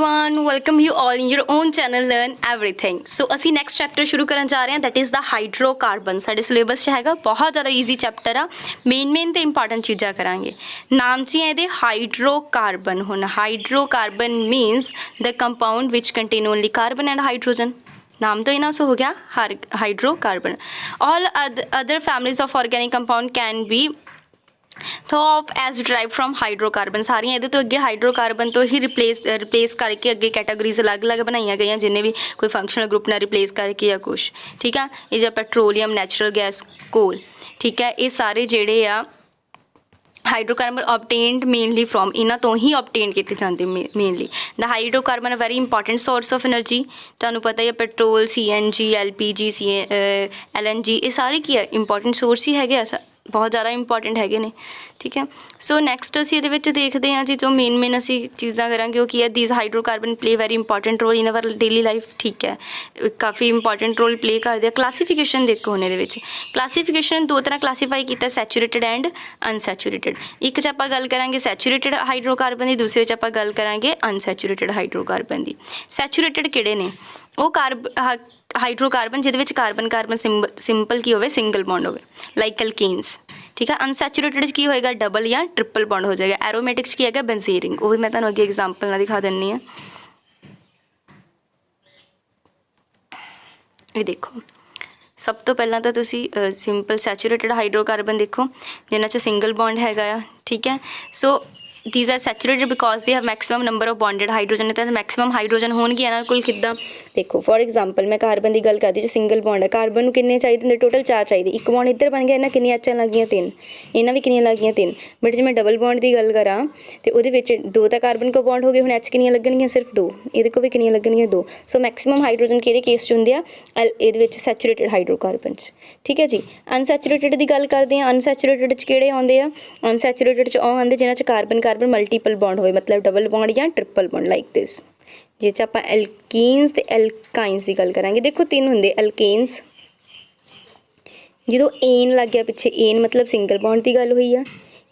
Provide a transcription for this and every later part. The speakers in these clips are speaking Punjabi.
Everyone, welcome you all in your own channel learn everything. So असी नैक्सट चैप्टर शुरू करन जा रहे हैं, दैट इज़ द हाइड्रोकार्बन। साडे सिलेबस हैगा, बहुत ज़्यादा ईजी चैप्टर आ। मेन तो इंपॉर्टेंट चीज़ां करांगे। नाम च है हाइड्रोकार्बन। हुण hydrocarbon means the compound which contain only carbon and hydrogen. नाम तो इना से हो गया hydrocarbon. All other families of organic compound can be thought as drive from hydrocarbon. सारियां इहदे तो अगे हाइड्रोकार्बन तो ही रिप्लेस करके अगे कैटागरीज अलग अलग बनाई गई, जिन्हें भी कोई फंक्शनल ग्रुप ना रिप्लेस करके या कुछ। ठीक है, ये जो पेट्रोलीयम, नैचुरल गैस, कोल, ठीक है, ये सारे जेडे आ हाइड्रोकार्बन ऑबटेन्ड मेनली फ्रॉम इन्हों तो ही ऑबटेन किए जाते mainly. The hydrocarbon very important source of energy. तुहानूं पता ही है पेट्रोल, CNG, LPG, LNG ये सारे की है इंपॉर्टेंट सोर्स ही है, बहुत ज़्यादा इंपॉर्टेंट है ने। ठीक है, सो नैक्सट असीं इहदे विच देखते हैं जी, जो मेन असीं चीज़ां करांगे वो की है, these hydrocarbon play very important role in our daily life. ठीक है, काफ़ी इंपॉर्टेंट रोल प्ले करते हैं। क्लासीफिकेशन देखो हुण इहदे विच क्लासीफिकेशन दो तरह क्लासीफाई किया, सैचुरेटेड एंड अनसैचुरेटेड। एक च आपां गल करांगे सैचुरेटेड हाइड्रोकार्बन की, दूसरे च आपां गल करांगे अनसैचुरेटेड हाइड्रोकार्बन की। सैचुरेटेड किहड़े ने? वो हाइड्रोकार्बन जिहदे विच कार्बन कार्बन सिंपल की होवे, सिंगल बॉन्ड होवे, लाइक एल्केन्स। ठीक है, अनसैचुरेटेड की होएगा, डबल या ट्रिपल बॉन्ड हो जाएगा। एरोमेटिक्स की है बेंजीन रिंग, वो भी मैं तुहानूं अगे एग्जांपल ना दिखा दिंनी है। ये देखो, सब तो पहला तो तुसी सिंपल सैचुरेटेड हाइड्रोकार्बन देखो जिन्हां च सिंगल बॉन्ड हैगा आ। ठीक है, so these are saturated because they have maximum number of bonded hydrogen. तो मैक्सिमम हाइड्रोजन होणगे इन्हां कोल। किद्दां देखो, फॉर एग्जांपल मैं कार्बन की गल करदी, जो सिंगल बॉन्ड है, कार्बन नूं किन्ने चाहिए होंदे? टोटल 4 चाहिए। एक बॉन्ड इधर बन गया, इन्हां किन्नियां एचां लग गईयां? 3। इन्हां भी किन्नियां लग गईयां? 3। बट जे मैं डबल बॉन्ड की गल करां तो उहदे विच 2 तां कार्बन को बॉन्ड हो गए, हुण एच किन्नियां लगणगीਆਂ? सिर्फ 2। इहदे को भी किन्नियां लगणगीਆਂ? 2। सो मैक्सिमम हाइड्रोजन किहदे केस च हुंदे आ? इहदे विच सैचुरेटेड हाइड्रोकार्बन च। ठीक है जी, अनसैचुरेटेड की गल करते हैं। अनसैचुरेटेड च किहड़े आउंदे आ? अनसैचुरेटेड च ਉਹ आउंदे जिन्हां च कार्बन कार्बन मल्टीपल बॉन्ड होवे, मतलब डबल बॉन्ड या ट्रिपल बॉन्ड, लाइक दिस। जे च आपां एल्कीन्स ते एल्काइन्स की गल करांगे, देखो 3 हुंदे एल्केन्स। जो एन लग गया पिछे, एन मतलब सिंगल बॉन्ड की गल हुई है।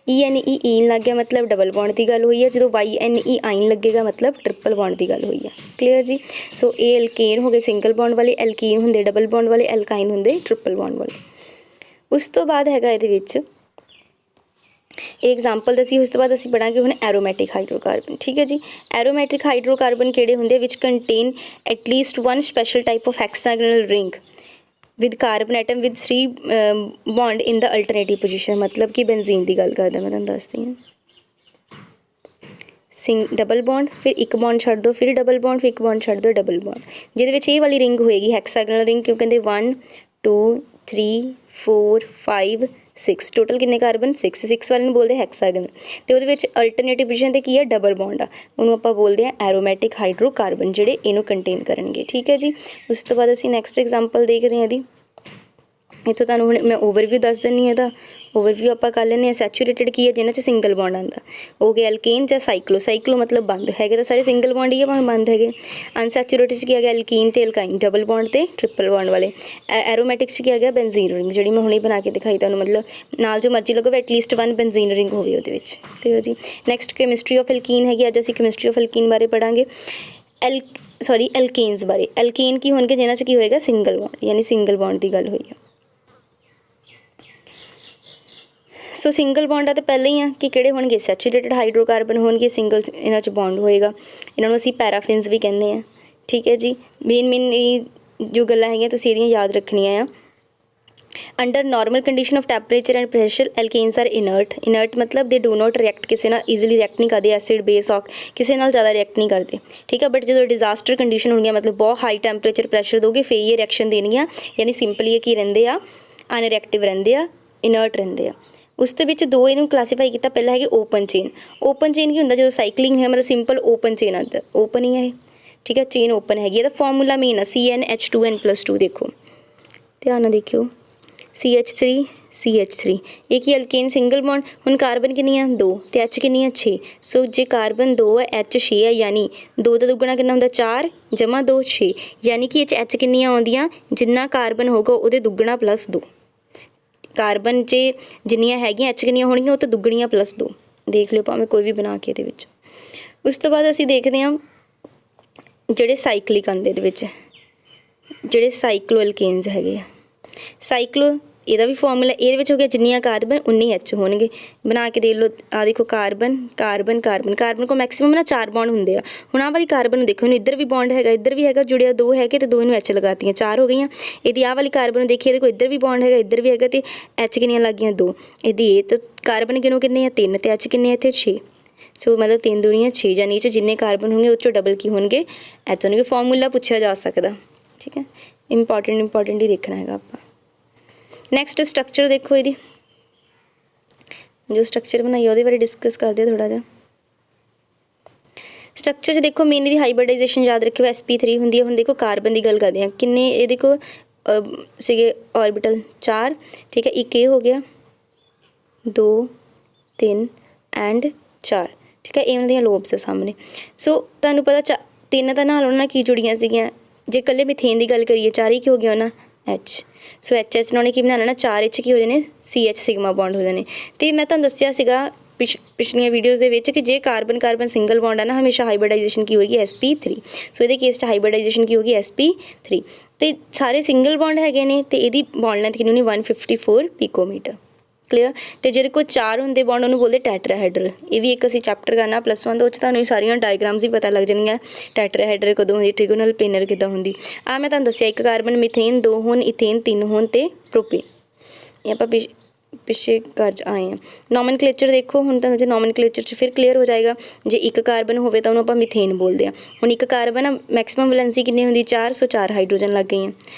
ENE ईन लग गया मतलब डबल बॉन्ड की गल हुई है। जो YNE आइन लगेगा मतलब ट्रिपल बॉन्ड की गल हुई है। क्लीयर जी। सो ये एल्केन हो गए सिंगल बॉन्ड वाले, एल्कीन होंगे डबल बॉन्ड वाले, एल्काइन होंगे ट्रिपल बॉन्ड वाले। उस तो बाद हैगा इहदे विच एग्जाम्पल दसी, उस तो बाद असीं पढ़ांगे हुण एरोमैटिक हाइड्रोकार्बन। ठीक है जी, एरोमैटिक हाइड्रोकार्बन किहड़े हुंदे? Which contain at least 1 special type of hexagonal ring with carbon atom with 3 bond in the alternative position. मतलब कि बेंजीन की गल करदा, मैं तुहानूं दसदी हां। डबल बॉन्ड, फिर एक बॉन्ड छड्ड दो, फिर डबल बॉन्ड, फिर एक बॉन्ड छड्ड दो, डबल बॉन्ड। जिहदे विच ये वाली रिंग होएगी हेक्सागोनल रिंग, क्यों कहंदे 1 2 3 4 5 6 टोटल किन्ने कार्बन? 6 वाले बोलते हैक्सागन। तो वो अल्टरनेटिव पोजीशन ते की है? डबल बॉन्ड आ, उन्होंने आप बोलते हैं एरोमैटिक हाइड्रोकार्बन, जिहड़े इनू कंटेन करनगे। ठीक है जी, उस तो बाद असीं नैक्सट एग्जाम्पल देखते हैं दी। इत्थों तुहानूं हुण मैं ओवरव्यू दस दिंदी हां। इहदा ओवरव्यू आपां कर लैंदे हां। सैचुरेटेड की है जिन्हां च सिंगल बॉन्ड आंदा, हो गया एल्केन जां साइक्लो। साइक्लो मतलब बंद है, तो सारे सिंगल बॉन्ड ही है, भावें बंद है। अनसैचुरेटेड की आ गया एल्कीन ते एल्काइन, डबल बॉन्ड ते ट्रिपल बॉन्ड वाले। एरोमैटिक की आ गया बेंजीन रिंग, जिहड़ी मैं हुणे बना के दिखाई तुहानूं, मतलब नाल जो मर्जी लगो एटलीस्ट 1 बेंजीन रिंग होवे उहदे विच। ठीक है जी। नैक्सट केमिस्ट्री ऑफ एल्कीन हैगी, अज असीं केमिस्ट्री ऑफ एल्कीन बारे पढ़ांगे। एल्केन्स बारे। एल्केन की होणगे जिन्हां च की होएगा? सिंगल बॉन्ड, यानी सिंगल बॉन्ड की गल हुई है। सो सिंगल बॉन्ड आ तो पहले ही आ कि किहड़े होणगे? सैचुरेटेड हाइड्रोकार्बन होणगे, सिंगल इन्हां च बॉन्ड होएगा। इन्हां नूं असीं पैराफिन्स भी कहंदे आ। ठीक है जी, मेन जो गल्लां हैगियां तुसीं इहदियां याद रखणियां आ। Under normal condition of temperature and pressure alkanes are inert मतलब दे डू नॉट रिएक्ट, किसी नाल ईजिली रिएक्ट नहीं करते, एसिड बेस ऑक किसी नाल ज़्यादा रिएक्ट नहीं करते। ठीक है, बट जो डिजास्टर कंडीशन होगी, मतलब बहुत हाई टैंपरेचर प्रेशर दोगे, फिर ये रिएक्शन देनियां, यानी सिंपली ये की रहिंदे आ? अनरिएक्टिव रहिंदे आ, इनर्ट रहिंदे आ। उस दे विच 2 इनू क्लासीफाई किया। पहला है ओपन चेन। ओपन चेन की होंदा जो साइकलिंग है, मतलब सिंपल ओपन चेन आंदा, ओपन ही है। ठीक है, चेन ओपन हैगी। ਇਹਦਾ फॉर्मूला मेन है CnH2n+2। देखो ध्यान नाल देखियो, CH3 ये की एल्केन सिंगल बॉन्ड। हुण कार्बन किन्नी आ? 2 ते H किन्नी आ? 6। सो जे कार्बन 2 है, H 6 है, यानी 2 का दुगना कितना होंदा? 4 जमा 2 6, यानी कि ये H किन्नियां आउंदियां? जिन्ना कार्बन होगा उहदे दुगना प्लस 2। कार्बन च जिन्नियां हैगियां H किन्नियां होणगियां? वो तो दुगणियां प्लस 2। देख लियो भावें कोई भी बना के इहदे विच। उस तो बाद असीं देखदे हां ਜਿਹੜੇ ਸਾਈਕਲਿਕ ਆਉਂਦੇ ਇਹਦੇ ਵਿੱਚ, ਜਿਹੜੇ ਸਾਈਕਲੋ ਐਲਕੇਨਸ ਹੈਗੇ ਆ। ਸਾਈਕਲੋ ਇਹਦਾ ਵੀ ਫਾਰਮੂਲਾ, ਇਹਦੇ ਵਿੱਚ ਹੋ ਗਿਆ ਜਿੰਨੀਆਂ ਕਾਰਬਨ ਉਨੀ H ਹੋਣਗੇ। ਬਣਾ ਕੇ ਦੇਖ ਲਓ, ਆਹ ਦੇਖੋ ਕਾਰਬਨ ਕਾਰਬਨ ਕਾਰਬਨ, ਕਾਰਬਨ ਕੋਲ ਮੈਕਸਿਮਮ ਨਾ 4 ਬੌਂਡ ਹੁੰਦੇ ਆ। ਹੁਣ ਆਹ ਵਾਲੀ ਕਾਰਬਨ ਨੂੰ ਦੇਖੋ, ਇਹਨੂੰ ਇੱਧਰ ਵੀ ਬੌਂਡ ਹੈਗਾ, ਇੱਧਰ ਵੀ ਹੈਗਾ, ਜੁੜਿਆ 2 ਹੈਗੇ ਤੇ 2 ਇਹਨੂੰ H ਲਗਾਤੀਆਂ, 4 ਹੋ ਗਈਆਂ। ਇਹਦੀ ਆਹ ਵਾਲੀ ਕਾਰਬਨ ਨੂੰ ਦੇਖੀਏ, ਇਹਦੇ ਕੋਲ ਇੱਧਰ ਵੀ ਬੌਂਡ ਹੈਗਾ, ਇੱਧਰ ਵੀ ਹੈਗਾ ਤੇ H ਕਿੰਨੀਆਂ ਲੱਗ ਗਈਆਂ 2। ਇਹਦੀ ਇਹ ਤਾਂ ਕਾਰਬਨ ਕਿੰਨੋਂ ਕਿੰਨੇ ਆ 3 ਤੇ H ਕਿੰਨੇ ਆ ਇੱਥੇ 6। ਸੋ ਮਤਲਬ 3 ਦੁਨੀਆਂ 6, ਜਾਂ ਨੀਚੇ ਜਿੰਨੇ ਕਾਰਬਨ ਹੋਣਗੇ ਉਹ 'ਚੋਂ ਡਬਲ ਕੀ ਹੋਣਗੇ H ਹੋਣਗੇ। ਫਾਰਮੂਲਾ ਪੁੱਛਿਆ ਜਾ ਸਕਦਾ, ਠੀਕ ਹੈ, ਇੰਪੋਰਟੈਂਟ ਹੀ ਦੇਖਣਾ ਹੈਗਾ ਆਪਾਂ। ਨੈਕਸਟ ਸਟਰਕਚਰ ਦੇਖੋ, ਇਹਦੀ ਜੋ ਸਟਰਕਚਰ ਬਣਾਈ ਉਹਦੇ ਬਾਰੇ ਡਿਸਕਸ ਕਰਦੇ ਥੋੜ੍ਹਾ ਜਿਹਾ। ਸਟਰਕਚਰ 'ਚ ਦੇਖੋ ਮੇਨ ਇਹਦੀ ਹਾਈਬ੍ਰਿਡਾਈਜੇਸ਼ਨ ਯਾਦ ਰੱਖਿਓ sp3 ਹੁੰਦੀ ਹੈ। ਹੁਣ ਦੇਖੋ ਕਾਰਬਨ ਦੀ ਗੱਲ ਕਰਦੇ ਹਾਂ, ਕਿੰਨੇ ਇਹਦੇ ਕੋਲ ਸੀਗੇ ਔਰਬਿਟਲ 4, ਠੀਕ ਹੈ, ਇੱਕ ਇਹ ਹੋ ਗਿਆ 2 3 ਐਂਡ 4, ਠੀਕ ਹੈ, ਇਹ ਉਹਨਾਂ ਦੀਆਂ ਲੋਬਸ ਆ ਸਾਹਮਣੇ। ਸੋ ਤੁਹਾਨੂੰ ਪਤਾ 3 ਤਾਂ ਨਾਲ ਉਹਨਾਂ ਕੀ ਜੁੜੀਆਂ ਸੀਗੀਆਂ। ਜੇ ਇਕੱਲੇ ਮਿਥੇਨ ਦੀ ਗੱਲ ਕਰੀਏ 4 ਹੀ ਕੀ ਹੋ ਗਿਆ ਉਹਨਾਂ H। ਸੋ H ਨਾਲ ਉਹਨੇ ਕੀ ਬਣਾਉਣਾ ਨਾ 4H ਕੀ ਹੋ ਜਾਣੇ CH ਸਿਗਮਾ ਬੌਂਡ ਹੋ ਜਾਣੇ। ਅਤੇ ਮੈਂ ਤੁਹਾਨੂੰ ਦੱਸਿਆ ਸੀਗਾ ਪਿਛਲੀਆਂ ਵੀਡੀਓਜ਼ ਦੇ ਵਿੱਚ ਕਿ ਜੇ ਕਾਰਬਨ ਕਾਰਬਨ ਸਿੰਗਲ ਬੌਂਡ ਆ ਨਾ, ਹਮੇਸ਼ਾ ਹਾਈਬ੍ਰਿਡਾਈਜੇਸ਼ਨ ਕੀ ਹੋਏਗੀ sp3। ਸੋ ਇਹਦੇ ਕੇਸ 'ਚ ਹਾਈਬ੍ਰਿਡਾਈਜੇਸ਼ਨ ਕੀ ਹੋਗੀ sp3। ਅਤੇ ਸਾਰੇ ਸਿੰਗਲ ਬੌਂਡ ਹੈਗੇ ਨੇ ਅਤੇ ਇਹਦੀ ਬੌਂਡ ਲੈਂਥ ਕਿੰਨੀ ਹੋਣੀ 154 ਪਿਕੋਮੀਟਰ। ਕਲੀਅਰ। ਅਤੇ ਜਿਹਦੇ ਕੋਲ 4 ਹੁੰਦੇ ਬੌਂਡ ਉਹਨੂੰ ਬੋਲਦੇ ਟੈਟਰਾਹੈਡਰਲ। ਇਹ ਵੀ ਇੱਕ ਅਸੀਂ ਚੈਪਟਰ ਕਰਨਾ +1 ਦੇ ਵਿੱਚ, ਤੁਹਾਨੂੰ ਇਹ ਸਾਰੀਆਂ ਡਾਇਗਰਾਮਸ ਵੀ ਪਤਾ ਲੱਗ ਜਾਣਗੀਆਂ। ਟੈਟਰਾਹੈਡਰਲ ਕਦੋਂ ਹੁੰਦੀ, ਟ੍ਰਿਗੋਨਲ ਪਲੇਨਰ ਕਿੱਦਾਂ ਹੁੰਦੀ। ਆਹ ਮੈਂ ਤੁਹਾਨੂੰ ਦੱਸਿਆ, ਇੱਕ ਕਾਰਬਨ ਮਿਥੇਨ 2 ਹੋਣ, ਇਥੇਨ 3 ਹੋਣ ਅਤੇ ਪ੍ਰੋਪੇਨ। ਇਹ ਆਪਾਂ ਪਿੱਛੇ ਕਰ ਆਏ ਹਾਂ। ਨੋਮਨਕਲੇਚਰ ਦੇਖੋ, ਹੁਣ ਤਾਂ ਨੋਮਨਕਲੇਚਰ 'ਚ ਫਿਰ ਕਲੀਅਰ ਹੋ ਜਾਏਗਾ। ਜੇ ਇੱਕ ਕਾਰਬਨ ਹੋਵੇ ਤਾਂ ਉਹਨੂੰ ਆਪਾਂ ਮਿਥੇਨ ਬੋਲਦੇ ਹਾਂ। ਹੁਣ ਇੱਕ ਕਾਰਬਨ ਆ, ਮੈਕਸਿਮਮ ਵੈਲੈਂਸੀ ਕਿੰਨੀ ਹੁੰਦੀ 4, ਸੋ 4 ਹਾਈਡਰੋਜਨ ਲੱਗ ਗਈਆਂ।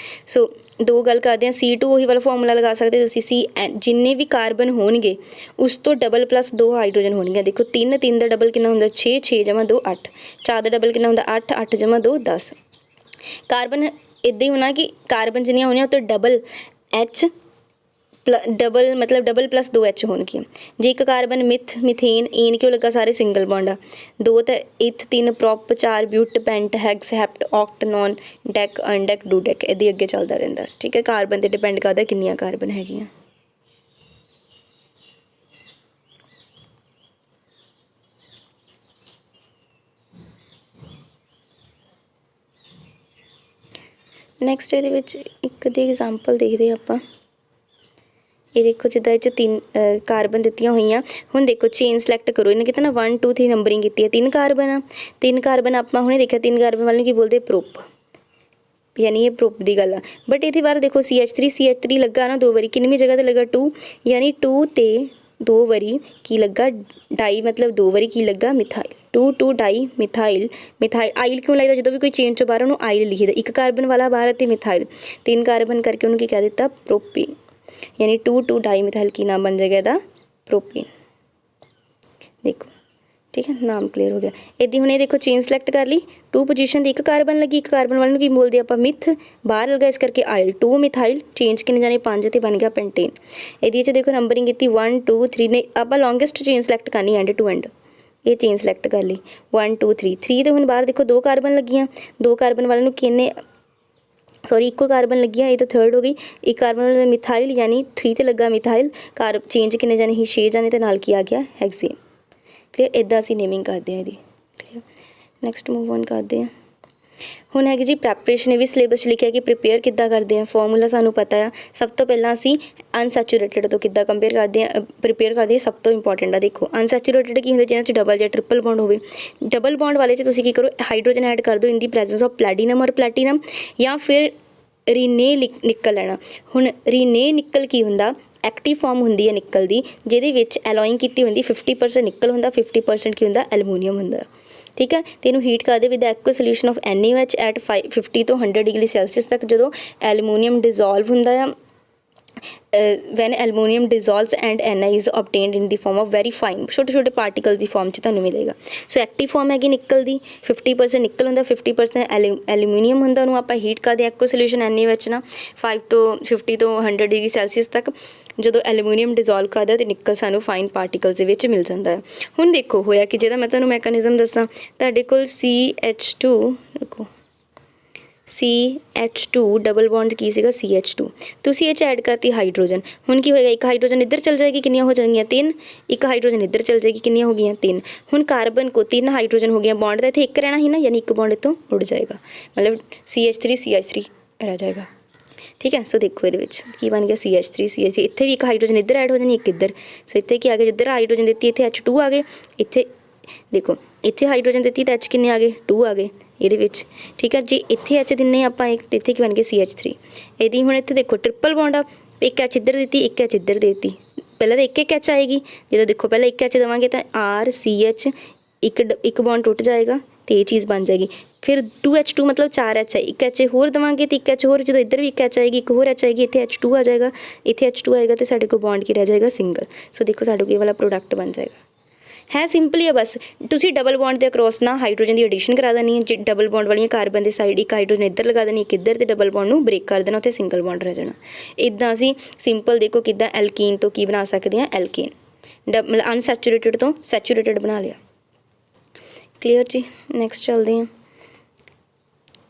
ਸੋ 2 ਗੱਲ ਕਰਦੇ ਹਾਂ, C2 ਉਹੀ ਵਾਲਾ ਫਾਰਮੂਲਾ ਲਗਾ ਸਕਦੇ ਤੁਸੀਂ, CN ਜਿੰਨੇ ਵੀ ਕਾਰਬਨ ਹੋਣਗੇ ਉਸ ਤੋਂ ਡਬਲ +2 ਹਾਈਡਰੋਜਨ ਹੋਣਗੀਆਂ। ਦੇਖੋ 3 ਦਾ ਡਬਲ ਕਿੰਨਾ ਹੁੰਦਾ 6, 6 + 2 8, 4 ਦਾ ਡਬਲ ਕਿੰਨਾ ਹੁੰਦਾ 8, 8 + 2 10। ਕਾਰਬਨ ਇੱਦਾਂ ਹੀ ਹੋਣਾ ਕਿ ਕਾਰਬਨ ਜਿੰਨੀਆਂ ਹੋਣੀਆਂ ਉਹ ਤੋਂ ਡਬਲ H ਡਬਲ ਮਤਲਬ ਡਬਲ +2H ਹੋਣਗੀਆਂ। ਜੇ ਇੱਕ ਕਾਰਬਨ ਮਿਥੇਨ ਏਨ ਕਿਉਂ ਲੱਗਾ, ਸਾਰੇ ਸਿੰਗਲ ਬੌਂਡ ਆ। 2 ਤਾਂ eth, 3 prop, 4 but, pent, hex, hept, oct, non, dec, undec, dodec, ਇਹਦੇ ਅੱਗੇ ਚੱਲਦਾ ਰਹਿੰਦਾ, ਠੀਕ ਹੈ। ਕਾਰਬਨ 'ਤੇ ਡਿਪੈਂਡ ਕਰਦਾ ਕਿੰਨੀਆਂ ਕਾਰਬਨ ਹੈਗੀਆਂ। ਨੈਕਸਟ ਇਹਦੇ ਵਿੱਚ ਇੱਕ ਦੀ ਐਗਜ਼ਾਮਪਲ ਦੇਖਦੇ ਆਪਾਂ। ਇਹ ਦੇਖੋ ਜਿੱਦਾਂ ਇਹ 'ਚ 3 ਕਾਰਬਨ ਦਿੱਤੀਆਂ ਹੋਈਆਂ। ਹੁਣ ਦੇਖੋ ਚੇਨ ਸਿਲੈਕਟ ਕਰੋ, ਇਹਨੇ ਕਿਤੇ ਨਾ 1 2 3 ਨੰਬਰਿੰਗ ਕੀਤੀ ਹੈ। 3 ਕਾਰਬਨ ਆ, 3 ਕਾਰਬਨ ਆਪਾਂ ਹੁਣੇ ਦੇਖਿਆ 3 ਕਾਰਬਨ ਵਾਲੇ ਨੂੰ ਕੀ ਬੋਲਦੇ ਪ੍ਰੋਪ, ਯਾਨੀ ਇਹ ਪ੍ਰੋਪ ਦੀ ਗੱਲ ਆ। ਬਟ ਇਹਦੇ ਬਾਰੇ ਦੇਖੋ CH3 ਲੱਗਾ ਨਾ 2 ਵਾਰੀ, ਕਿੰਨੀ ਜਗ੍ਹਾ 'ਤੇ ਲੱਗਾ 2, ਯਾਨੀ 2 'ਤੇ 2 ਵਾਰੀ ਕੀ ਲੱਗਾ ਡਾਈ, ਮਤਲਬ 2 ਵਾਰੀ ਕੀ ਲੱਗਾ ਮਿਥਾਈਲ। 2 ਡਾਈ ਮਿਥਾਈਲ। ਆਇਲ ਕਿਉਂ ਲੱਗਦਾ, ਜਦੋਂ ਵੀ ਕੋਈ ਚੇਨ 'ਚੋਂ ਬਾਹਰ ਉਹਨੂੰ ਆਇਲ ਲਿਖੀਦਾ। ਇੱਕ ਕਾਰਬਨ ਵਾਲਾ ਬਾਹਰ ਅਤੇ ਮਿਥਾਈਲ, 3 ਕਾਰਬਨ ਕਰਕੇ ਉਹਨੂੰ ਕੀ ਕਹਿ ਦਿੱਤਾ ਪ੍ਰੋਪੇਨ, ਯਾਨੀ 2 ਡਾਈ ਮਿਥਾਈਲ ਕੀ ਨਾਮ ਬਣ ਜਾਏਗਾ ਇਹਦਾ ਪ੍ਰੋਪੇਨ। ਦੇਖੋ ਠੀਕ ਹੈ, ਨਾਮ ਕਲੀਅਰ ਹੋ ਗਿਆ। ਇੱਦਾਂ ਹੁਣ ਇਹ ਦੇਖੋ ਚੇਨ ਸਿਲੈਕਟ ਕਰ ਲਈ, 2 ਪੋਜੀਸ਼ਨ ਦੀ ਇੱਕ ਕਾਰਬਨ ਲੱਗੀ, ਇੱਕ ਕਾਰਬਨ ਵਾਲੇ ਨੂੰ ਕੀ ਬੋਲਦੇ ਆਪਾਂ ਮਿਥ, ਬਾਹਰ ਲੱਗਾ ਇਸ ਕਰਕੇ ਆਇਲ। 2 ਮਿਥਾਈਲ, ਚੇਂਜ ਕਿੰਨੇ ਜਾਣੇ 5 ਤੇ ਬਣ ਗਿਆ ਪੈਂਟੇਨ। ਇਹਦੀ 'ਚ ਦੇਖੋ ਨੰਬਰਿੰਗ ਕੀਤੀ 1 2 3 ਨੇ, ਆਪਾਂ ਲੌਂਗੈਸਟ ਚੇਨ ਸਿਲੈਕਟ ਕਰਨੀ ਐਂਡ ਟੂ ਐਂਡ। ਇਹ ਚੇਨ ਸਿਲੈਕਟ ਕਰ ਲਈ 1 2 3 ਤੇ ਹੁਣ ਬਾਹਰ ਦੇਖੋ 2 ਕਾਰਬਨ ਲੱਗੀਆਂ, 2 ਕਾਰਬਨ ਵਾਲੇ ਨੂੰ ਕਿੰਨੇ ਇੱਕੋ ਕਾਰਬਨ ਲੱਗੀ ਆ, ਇਹ ਤਾਂ 3rd ਹੋ ਗਈ। ਇੱਕ ਕਾਰਬਨ ਵਾਲੇ ਮਿਥਾਈਲ, ਯਾਨੀ 3 ਤੇ ਲੱਗਾ ਮਿਥਾਈਲ। ਚੇਂਜ ਕਿੰਨੇ ਜਾਣੇ ਸੀ 6 ਜਾਣੇ, ਤੇ ਨਾਲ ਕੀ ਆ ਗਿਆ ਹੈਕਸੇਨ। ਕਲੀਅਰ। ਇੱਦਾਂ ਅਸੀਂ ਨੇਮਿੰਗ ਕਰਦੇ ਹਾਂ ਇਹਦੀ। ਕਲੀਅਰ। ਨੈਕਸਟ ਮੂਵ ਔਨ ਕਰਦੇ ਹਾਂ। ਹੁਣ ਹੈਗੀ ਜੀ ਪ੍ਰੈਪਰੇਸ਼ਨ। ਇਹ ਵੀ ਸਿਲੇਬਸ 'ਚ ਲਿਖਿਆ ਕਿ ਪ੍ਰੀਪੇਅਰ ਕਿੱਦਾਂ ਕਰਦੇ ਹਾਂ। ਫਾਰਮੂਲਾ ਸਾਨੂੰ ਪਤਾ ਆ। ਸਭ ਤੋਂ ਪਹਿਲਾਂ ਅਸੀਂ ਅਨਸੈਚੂਰੇਟਡ ਤੋਂ ਕਿੱਦਾਂ ਕੰਪੇਅਰ ਕਰਦੇ ਹਾਂ, ਪ੍ਰੀਪੇਅਰ ਕਰਦੇ ਹਾਂ। ਸਭ ਤੋਂ ਇੰਪੋਰਟੈਂਟ ਆ ਦੇਖੋ ਅਨਸੈਚੂਰੇਟਡ ਕੀ ਹੁੰਦੇ, ਜਿਹਨਾਂ 'ਚ ਡਬਲ ਜਾਂ ਟ੍ਰਿਪਲ ਬੌਂਡ ਹੋਵੇ। ਡਬਲ ਬੌਂਡ ਵਾਲੇ 'ਚ ਤੁਸੀਂ ਕੀ ਕਰੋ, ਹਾਈਡਰੋਜਨ ਐਡ ਕਰ ਦਿਓ ਇਨ ਦੀ ਪ੍ਰੈਜ਼ੈਂਸ ਆਫ ਪਲੈਟੀਨਮ ਔਰ ਪਲੈਟੀਨਮ, ਜਾਂ ਫਿਰ ਰੀਨੇ ਨਿਕਲ ਲੈਣਾ। ਹੁਣ ਰੀਨੇ ਨਿਕਲ ਕੀ ਹੁੰਦਾ, ਐਕਟਿਵ ਫਾਰਮ ਹੁੰਦੀ ਹੈ ਨਿਕਲ ਦੀ, ਜਿਹਦੇ ਵਿੱਚ ਐਲੋਇੰਗ ਕੀਤੀ ਹੁੰਦੀ 50% ਨਿਕਲ ਹੁੰਦਾ, 50% ਕੀ ਹੁੰਦਾ ਐਲੂਮੀਨੀਅਮ ਹੁੰਦਾ, ਠੀਕ ਹੈ। ਅਤੇ ਇਹਨੂੰ ਹੀਟ ਕਰਦੇ with aqueous solution of NaOH at 50 ਤੋਂ 100 ਡਿਗਰੀ ਸੈਲਸੀਅਸ ਤੱਕ। ਜਦੋਂ ਐਲੂਮੀਨੀਅਮ ਡਿਜ਼ੋਲਵ ਹੁੰਦਾ ਆ, when aluminium dissolves and Na is obtained in the form of very fine, ਛੋਟੇ ਛੋਟੇ ਪਾਰਟੀਕਲ ਦੀ ਫਾਰਮ 'ਚ ਤੁਹਾਨੂੰ ਮਿਲੇਗਾ। ਸੋ ਐਕਟਿਵ ਫਾਰਮ ਹੈਗੀ ਨਿਕਲ ਦੀ, 50% ਨਿਕਲ ਹੁੰਦਾ, 50% ਐਲੂਮੀਨੀਅਮ ਹੁੰਦਾ। ਉਹਨੂੰ ਆਪਾਂ ਹੀਟ ਕਰਦੇ ਐਕੁਅਸ ਸੋਲਿਊਸ਼ਨ NaOH ਨਾਲ 50 ਤੋਂ 100 ਡਿਗਰੀ ਸੈਲਸੀਅਸ ਤੱਕ। ਜਦੋਂ ਐਲੂਮੀਨੀਅਮ ਡਿਜ਼ੋਲਵ ਕਰਦਾ ਅਤੇ ਨਿਕਲ ਸਾਨੂੰ ਫਾਈਨ ਪਾਰਟੀਕਲਸ ਦੇ ਵਿੱਚ ਮਿਲ ਜਾਂਦਾ ਹੈ। ਹੁਣ ਦੇਖੋ ਹੋਇਆ ਕਿ ਜਿਹਦਾ ਮੈਂ ਤੁਹਾਨੂੰ ਮੈਕੈਨਿਜ਼ਮ ਦੱਸਾਂ, ਤੁਹਾਡੇ ਕੋਲ CH2 ਦੇਖੋ CH2 ਡਬਲ ਬੌਂਡ ਕੀ ਸੀਗਾ CH2, ਤੁਸੀਂ ਇਹ 'ਚ ਐਡ ਕਰਤੀ ਹਾਈਡਰੋਜਨ। ਹੁਣ ਕੀ ਹੋਏਗਾ, ਇੱਕ ਹਾਈਡਰੋਜਨ ਇੱਧਰ ਚਲ ਜਾਏਗੀ, ਕਿੰਨੀਆਂ ਹੋ ਜਾਣਗੀਆਂ 3, ਇੱਕ ਹਾਈਡਰੋਜਨ ਇੱਧਰ ਚਲ ਜਾਏਗੀ, ਕਿੰਨੀਆਂ ਹੋ ਗਈਆਂ 3। ਹੁਣ ਕਾਰਬਨ ਕੋ 3 ਹਾਈਡਰੋਜਨ ਹੋ ਗਈਆਂ, ਬੌਂਡ ਦਾ ਇੱਥੇ ਇੱਕ ਰਹਿਣਾ ਸੀ ਨਾ, ਯਾਨੀ ਇੱਕ ਬੌਂਡ ਇੱਥੋਂ ਉੱਡ ਜਾਏਗਾ, ਮਤਲਬ CH3 ਰਹਿ ਜਾਏਗਾ। ਠੀਕ ਹੈ, ਸੋ ਦੇਖੋ ਇਹਦੇ ਵਿੱਚ ਕੀ ਬਣ ਗਿਆ CH3 ਇੱਥੇ ਵੀ ਇੱਕ ਹਾਈਡਰੋਜਨ ਇੱਧਰ ਐਡ ਹੋ ਜਾਣੀ, ਇੱਕ ਇੱਧਰ। ਸੋ ਇੱਥੇ ਕੀ ਆ ਗਿਆ, ਜਿੱਧਰ ਹਾਈਡਰੋਜਨ ਦਿੱਤੀ ਇੱਥੇ H2 ਆ ਗਏ, ਇੱਥੇ ਦੇਖੋ ਇੱਥੇ ਹਾਈਡਰੋਜਨ ਦਿੱਤੀ ਤਾਂ H ਕਿੰਨੇ ਆ ਗਏ 2 ਆ ਗਏ ਇਹਦੇ ਵਿੱਚ। ਠੀਕ ਹੈ, ਜੇ ਇੱਥੇ H ਦਿੰਨੇ ਆਪਾਂ ਇੱਕ, ਇੱਥੇ ਕੀ ਬਣ ਗਿਆ CH3। ਇਹਦੀ ਹੁਣ ਇੱਥੇ ਦੇਖੋ ਟ੍ਰਿਪਲ ਬੌਂਡ ਆ, ਇੱਕ H ਇੱਧਰ ਦਿੱਤੀ, ਇੱਕ H ਇੱਧਰ ਦੇ ਦਿੱਤੀ, ਪਹਿਲਾਂ ਤਾਂ ਇੱਕ H ਆਏਗੀ, ਜਦੋਂ ਦੇਖੋ ਪਹਿਲਾਂ ਇੱਕ H ਦੇਵਾਂਗੇ ਤਾਂ RCH ਇੱਕ ਬੌਂਡ ਟੁੱਟ ਜਾਏਗਾ ਤੇ ਇਹ ਚੀਜ਼ ਬਣ ਜਾਏਗੀ। ਫਿਰ 2H2 ਮਤਲਬ 4H ਹੈ, ਇੱਕ H ਹੋਰ ਦੇਵਾਂਗੇ ਤੇ ਇੱਕ H ਹੋਰ, ਜਦੋਂ ਇੱਧਰ ਵੀ ਇੱਕ H ਆਏਗੀ, ਇੱਕ ਹੋਰ H ਆਏਗੀ, ਇੱਥੇ H2 ਆ ਜਾਏਗਾ, ਇੱਥੇ H2 ਆਏਗਾ ਤੇ ਸਾਡੇ ਕੋਲ ਬੌਂਡ ਕੀ ਰਹਿ ਜਾਏਗਾ ਸਿੰਗਲ। ਸੋ ਦੇਖੋ ਸਾਡੇ ਕੋਲ ਇਹ ਵਾਲਾ ਪ੍ਰੋਡਕਟ ਬਣ ਜਾਏਗਾ। ਹੈ ਸਿੰਪਲੀ ਆ ਬਸ, ਤੁਸੀਂ ਡਬਲ ਬੌਂਡ ਦੇ ਅਕਰੋਸ ਨਾ ਹਾਈਡਰੋਜਨ ਦੀ ਐਡੀਸ਼ਨ ਕਰਾ ਦੇਣੀ ਹੈ, ਜੇ ਡਬਲ ਬੌਂਡ ਵਾਲੀਆਂ ਕਾਰਬਨ ਦੇ ਸਾਈਡ ਇੱਕ ਹਾਈਡਰੋਜਨ ਇੱਧਰ ਲਗਾ ਦੇਣੀ, ਇੱਕ ਇੱਧਰ, ਤੇ ਡਬਲ ਬੌਂਡ ਨੂੰ ਬ੍ਰੇਕ ਕਰ ਦੇਣਾ, ਉੱਥੇ ਸਿੰਗਲ ਬੌਂਡ ਰਹਿ ਜਾਣਾ। ਇੱਦਾਂ ਅਸੀਂ ਸਿੰਪਲ ਦੇਖੋ ਕਿੱਦਾਂ ਐਲਕੀਨ ਤੋਂ ਕੀ ਬਣਾ ਸਕਦੇ ਹਾਂ, ਐਲਕੀਨ ਮਤਲਬ ਅਨਸੈਚੂਰੇਟਡ ਤੋਂ ਸੈਚੂਰੇਟਡ ਬਣਾ ਲਿਆ। ਕਲੀਅਰ ਜੀ, ਨੈਕਸਟ ਚੱਲਦੇ ਹਾਂ।